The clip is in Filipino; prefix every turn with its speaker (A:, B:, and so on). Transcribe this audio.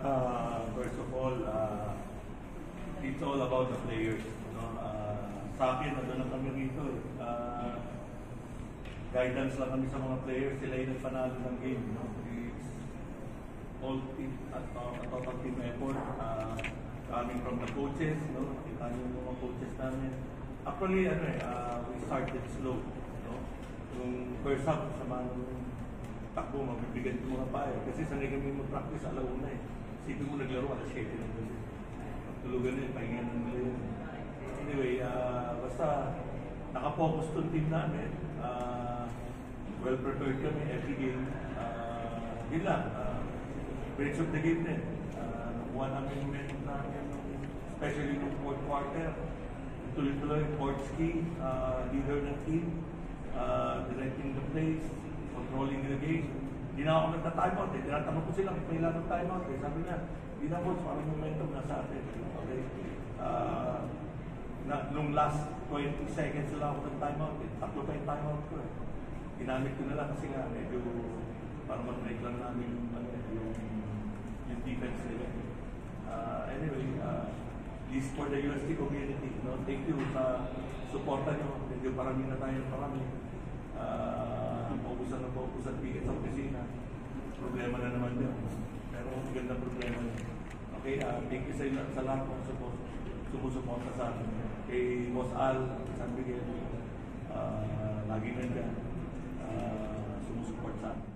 A: First of all, it's all about the players. No? Sa akin, ano lang kami rito. Guidance lang kami sa mga players. Sila yung nagpanalo ng game. No? It's all team, total team effort. Coming from the coaches. No? Kita nyo yung mga coaches namin. Actually, we started slow. No? Yung first half, sama nung takbo, magbibigyan ko mga payo. Kasi sanay kami mag-practice alauna eh. Sipin mo naglaro, alas 7 ng gabi. Tulugan na yun, pahingan ng nila yun. Anyway, basta nakapokus tong team namin. Well prepared kami every game. Yun lang, breaks of the game din. Nakuha namin yung momentum namin, especially yung fourth quarter. Tuloy-tuloy, Portsky, leader ng team, directing the plays, controlling the game. Hindi na ako nagta-timeout eh. Tinatanong ko sila kung kailan ng timeout eh. Sabi niya, hindi na coach, parang momentum nasa atin. Okay? Nung last 20 seconds lang ako ng-timeout eh. Tatlo pa yung timeout ko eh. Ginamit ko na lang kasi nga medyo parang mag-break lang namin yung defense nila. Anyway, this for the UST community. No? Thank you sa suporta nyo. Medyo parami na tayo parami. Paubusan ticket sa opisina. Problema na naman yun. Pero magandang problema yun. Okay, thank you sa lahat ng sumusuporta sa akin. Kay Boss Al, San Miguel, lagi nandiyan, sumusuport sa akin.